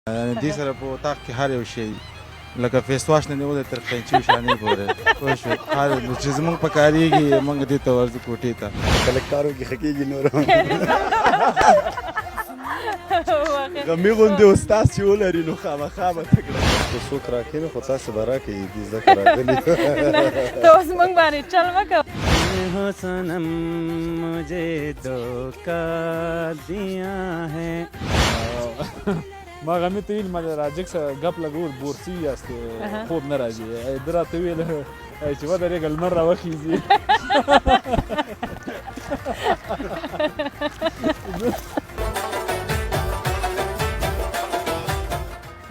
دې سره په اطاق کې هر یو شی لکه فیس واش نه نیولې تر قینچي شانې پورې پوه شوې هر چې زموږ په کارېږي موږ دې ته ورځو کوټې ته کله کارو کې ښه کېږي نور غمي غوندې استاد چې ولري نو خامخا به ته کړه که څوک راکښېني خو تاسې به راکړئ دې ځکه راغلي ته اوس موږ باندې چل مه کوه हो सनम मुझे धोखा दिया है ما غمی ته ویل ما د راجک سره ګپ لګول بورسي یاست خوب نه راځي ده راته ویل چې ودرېږه لمر راوخیږي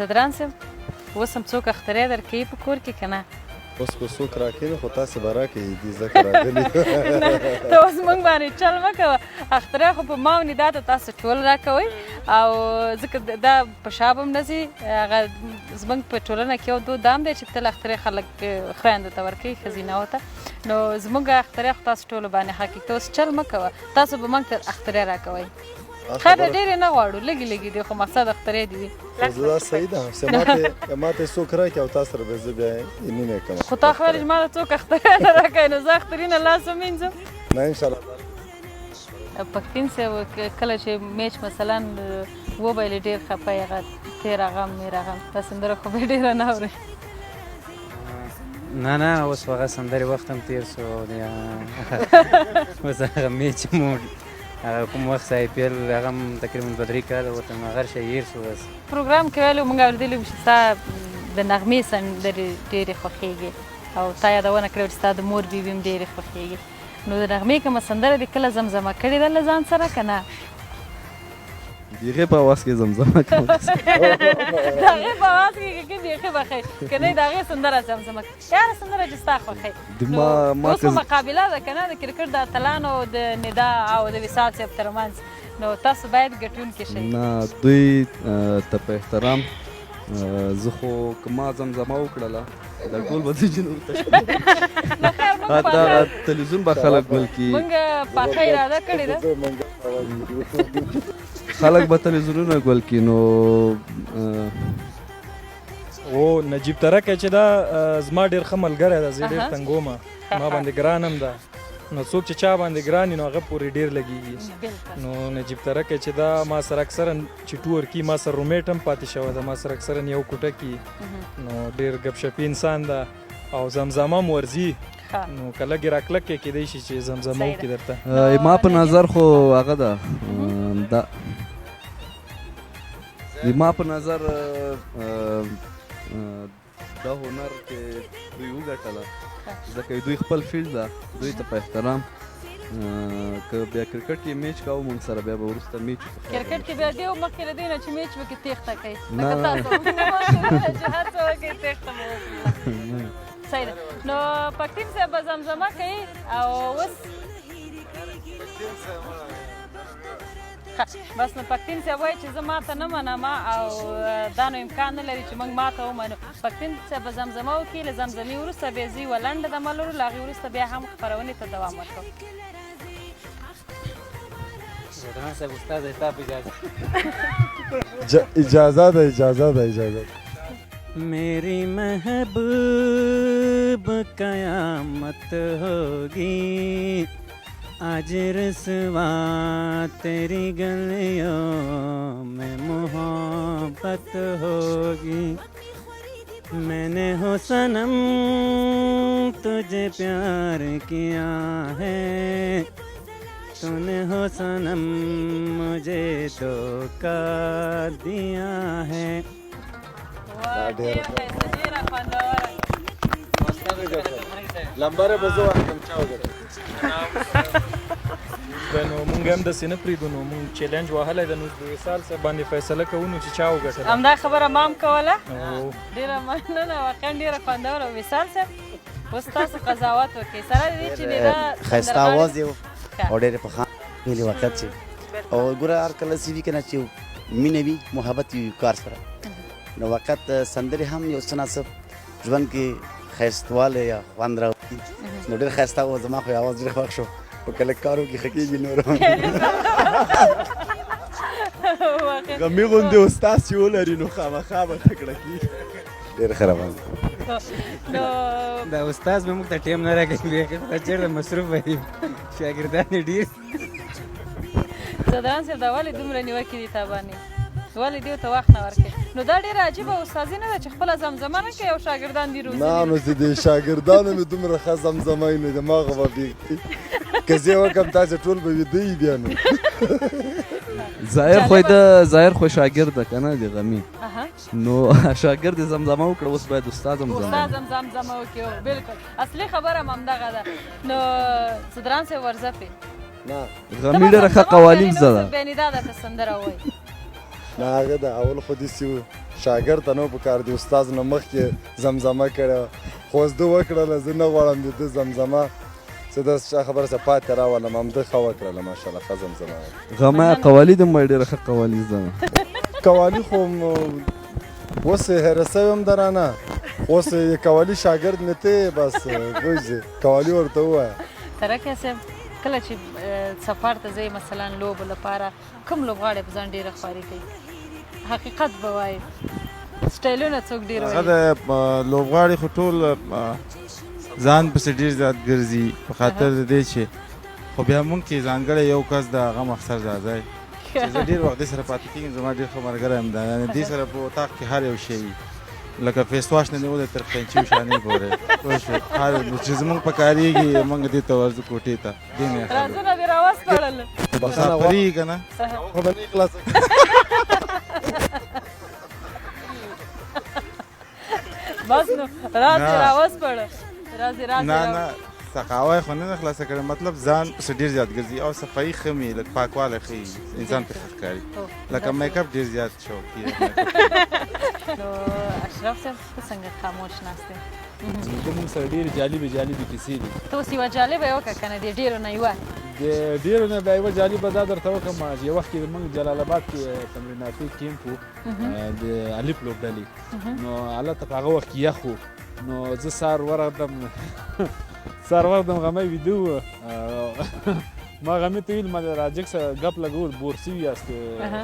زدران صاحب اوس هم څوک اختری درکوي په کور کې که نه اوس که څوک راکښېني خو تاسې به راکړئ دې ځکه راغلي ته اوس موږ باندې چل مه کوه اختری خو په ما ونې دا ته تاسو ټول راکوئ او ځکه دا په شا به هم نه ځي هغه زموږ په ټولنه کې یو دود دام دی چې تل اختری خلک خویندو ته ورکوي ښځینهو ته نو زموږ اختری خو تاسو ټولو باندې حق ته اوس چل مه کوه تاسو به موږ ته اختری راکوئ خیر ډېرې نه غواړو لږې لږې دي خو مقصد اختری دي وي دا صحیح ده چې ماته څوک راکړي او تاسو سره به زه بیا نیمه کوم خو تا خبرې ما ته څوک اختری نه راکوي نو زه اختري نه لاس ومینځم نه انشاءالله پښتین صاحب کله چې میچ مثلا وبایلې ډېر خفه یې هغه تېره غم میره غم دا سندره خو به ډېره نه اورې نه اوس هغه سندرې وخت هم تېر شو اوس هغه میچ مو هغه کوم وخت آی پی ایل هغه هم تقریبا 2-3 کاله ورته نو هغه شی هېر شو بس پروګرام کې ویلو موږ اورېدلي وو چې ستا د نغمې سندرې ډېرې خوښېږي او تا یادونه کړې وه چې ستا د مور بیبي هم ډېرې خوښېږي نو د نغمې کومه سندره دې کله زمزمه کړې ده له ځان سره که نه د هغې په اواز کې زمزمه کوم د هغې په اواز کې که بیخي به ښه که نه د هغې سندره زمزمه کړې هره سندره چې ستا خوښوي اوس خو مقابله ده که نه د کرکټ د اتلانو د ندا او د وصال صاحب ترمنځ نو تاسو باید ګټونکي شئ نه دوی ته په احترام زه خو که ما زمزمه وکړله دا ټول به دوی جنور ته حتی تلویزیون به خلک ګل کي مونږ پاخه اراده کړې ده خلک به تلویزیونونه ګل کي نو او نجیب ترکی چې دا زما ډېر ښه ملګری ده زه ډېر تنګومه ما باندې ګران هم ده نو څوک چې چا باندې ګران نو هغه پورې ډېر لګېږي نو نجیب ترکی چې دا ما سره اکثرا چې ټور کي ما سره رومیټ هم پاتې شوی ده ما سره اکثرا یو کوټه کي نو ډېر ګپ شپي انسان ده او زمزمه هم ورځي نو که لږې راکلک کې کیدی شي چې زمزمه وکړي درته ما په نظر خو هغه ده ما په نظر دا هنر چې دوی وګټله ځکه دوی خپل فیلډ ده دوی ته په احترام که بیا کرکټ کې میچ کوو موږ سره بیا به وروسته میچ کرکټ کې بیا دی مخکې له دې نه چې میچ وکړي تېښته کوي لکه تاسو چې هر څه وکړي تېښته مو وکړي صحیح ده نو پښتین صاحب به زمزمه کوي او اوس بس نو پښتین صاحب وایي چې زه ماته نه منم او دا نو امکان نه لري چې موږ ماته ومنو پښتین صاحب به زمزمه وکړي له زمزمې وروسته بیا زه یوه لنډه دمه لرو له هغې وروسته بیا هم خپرونې ته دوام ورکوو زدران صاحب استاد ستا په اجازه ده मेरी महबूब कयामत होगी आज रसवा तेरी गलियों में मोहब्बत होगी मैंने हो सनम तुझे प्यार किया है तूने हो सनम मुझे धोखा दिया है لمبره به زه واخلم چا وګټه نو مونږ هم داسې نه پرېږدو نو مونږ چیلنج وهلی ده نو د وصال صاحب باندې فیصله کوو نو چې چا وګټله همدا خبره ما هم کوله ډېره مننه واقعا ډېره خوندوره وصال صاحب اوس تاسو قضاوت وکړئ سره د دې چې ندا ښایسته اواز یې او ډېرې پخوانۍ ویلې وخت چې او ګوره هر کله چې وي که نه چې مینه وي محبت وي کار سره نو وخت سندرې هم یو څه ناڅه ژوند کې ښایستوالی یا خوند راوړي نو ډېر ښایسته و زما خو اواز ډېر خوښ شو په کله کارو کې ښه کېږي نور غمي غوندې استاد چې ولري نو خامخا به تکړه کېږي. ډېر ښه روان نو دا استاد به موږ ته ټایم نه راکوي چېرته مصروف وي شاګردان یې ډېر صدران صاحب دا ولې دومره نیوکې دي تا باندې ولې دې ته وخت نه ورکوې نو دا ډېره عجیبه استادي نه ده چې خپله زمزمه نه کوي او شاګردان دي روزي نه نو چې د شاګردانو مې دومره ښه زمزمه وي نو دماغه به بېږي که زه یې وکړم تاسې ټول به ویده یي بیا نو ظاهر خو شاګرد ده که نه د غمي نو شاګرد یې زمزمه وکړه اوس باید استاد هم زمزمه وکړي بلکل اصلي خبره هم همدغه ده نو صدران صاحب ورځه پې نه غمي ډېره ښه قوالین زده ده بېنې دا درته سندره وایي نه هغه د اول خو داسې و شاګرد ته نه پکار د استاد نه مخکې زمزمه کړې وه خو اوس ده وکړله زه نه غواړم د ده زمزمه څه د چا خبره څه پاتې راولم همده ښه وکړله ماشاءالله ښه زمزمه غمی قوالي د مې ډېره ښه قوالي زده ده قوالي خو اوس یې هېره سوی هم درانه اوس یې قوالي شاګرد مې ته بس ګوزې قوالي ورته ووایه ترکه صاحب کله چې سفر ته ځئ مثلا لوبو لپاره کوم لوبغاړی په ځان ډېره خواري کوي حقیقت به وایي سټایلونه څوک ډېر هغه د لوبغاړي خو ټول ځان پسې ډېر زیات ګرځي په خاطر د دې چې خو بیا مونږ کې ځانګړی یو کس د هغه مخسر ځای چې زه ډېر وخت دې سره پاتې کېږم زما ډېر ښه ملګری هم ده یعنې دې سره په اطاق کې هر یو شی لکه فیس واش نه نیولې تر قینچي وشانې پورې پوه شوې هر چې زمونږ په کارېږي موږ دې ته ورځو کوټې ته دې نه رازونه دې راوسپړل مسافري که نه خو به نه خلاصه بس نو راز دې راوسپړل راز نه سقاوی خو نه خلاصه کړی مطلب ځان پسې ډېر زیات ګرځي او صفایي ښه مې لږ پاکوالی ښه انسان پرې ښه ښکاري لکه میک اپ ډېر زیات شوقي نو اشرف صاحب ته څنګه خاموش ناست دی زموږ سره ډېرې جالبې کیسې دي ته اوس یوه جالبه یې وکړه که نه د ډېرو نه یوه د ډېرو نه بیا یوه جالبه دا درته وکړم چې یو وخت کې زموږ جلال آباد کې تمریناتي کیمپ و د الف لوبډلې نو هلته په هغه وخت کې یخ و نو زه سهار ورغلم غمی ویده و ما غمی ته ویل ما د راجک سره ګپ لګول بور سوي یاست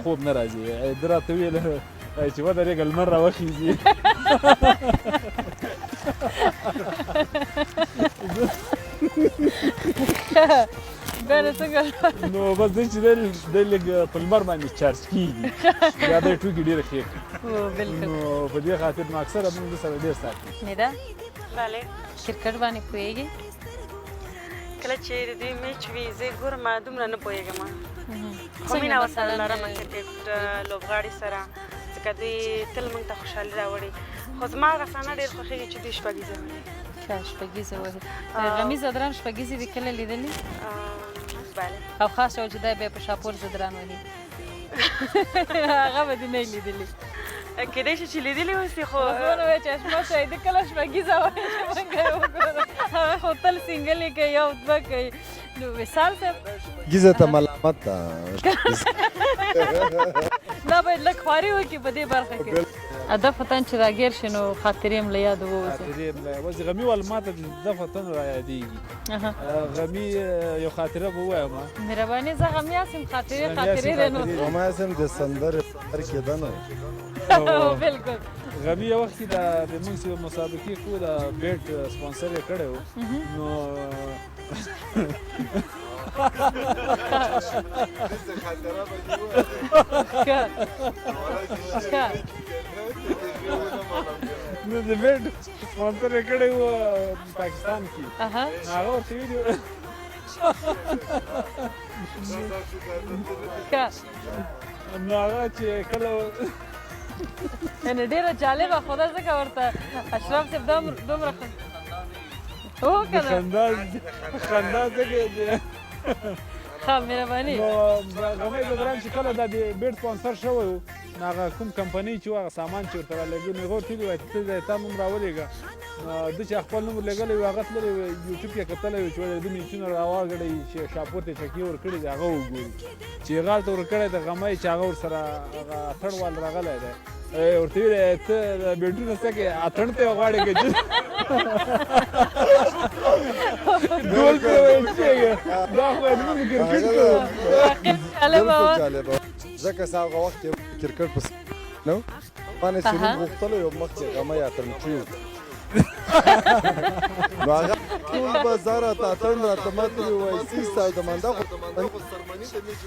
خوب نه راځي ده راته ویل چې ودرېږه لمر راوخیږي بیا نو څنګه نو بس دی چې دی لږ په لمر باندې چارج کېږي بیا دی ټوکې ډېره ښې نو په دې خاطر نو اکثره موږ ده سره ډېر ساتي نیدا کرکټ باندې پوهېږي کله چې د دې میچ وي زه ګورم دومره نه پوهېږم خو مینه ورسره لرم کرکټ لوبغاړي سره ځکه دوی تل موږ ته خوشحالي راوړي خو زما هغه صحنه ډېر خوښېږي چې دوی شپږیزه وهي شپږیزه وهي غمي زدران شپږیزې دې کله لیدلي بله او خاص ډول چې دی بیا په شاپور زدران وهي هغه به دې نه یې لیدلي کېدای شي چې لیدلي اوسي خو ونه وایي چې اشمت صاحب دې کله شپږیزه وهي چې موږ یې وګورو هغه خو تل سینګلې کوي یو دوه کوي نو وصال صاحب ګیزه ته ملامت ده دا باید لږ خواري وکړي په دې برخه کې هدف وطن چې راګیر شي نو خاطرې هم له یاده ووځي غمي ول ما ته هدف وطن را یادېږي غمي یو خاطره به ووایم مهرباني زه غمي هستم خاطرې دی نو ما هستم د سندرې سر کېده نه بلکل غمي یو وخت کې د موږ چې مسابقې کوو د بیټ سپانسر یې کړی و نو نو د بیټ سپانسر یې کړی و پاکستان کې هغه ورته ویلي نو هغه چې کله یعنې ډېره جالبه خو ده ځکه ورته اشرف صاحب دومره هو که نه خندا ځکه ښه مهرباني نو غمی زدران چې کله دا د بیټ سپانسر شوی و نو هغه کوم کمپنۍ چې و هغه سامان چې ورته رالېږي نو هغه ورته ویلي وایي ته تا نوم راولېږه ده چې خپل نوم ورلېږلی و هغه تللی و یوټیوب کې کتلی و چې د ده میچونه راواګړی چې شاپور ته چکې ورکړي دي هغه وګوري چې هغه هلته ورکړی د غمی چې هغه ورسره هغه اتڼ وال راغلی دی ورته ویلې ته د بیټونه څه کې اتڼ ته غواړې که چې ډول پرې ویل کېږي دا خو زموږ کرکټ ځکه چې هغه وخت کرکټ په نو ما نه سلیم غوښتلو یو مخکې غمه یا ترمچي نو هغه ټول بازار راته اتڼ راته ماته وایي سیستا د منده خو سرمني د میچ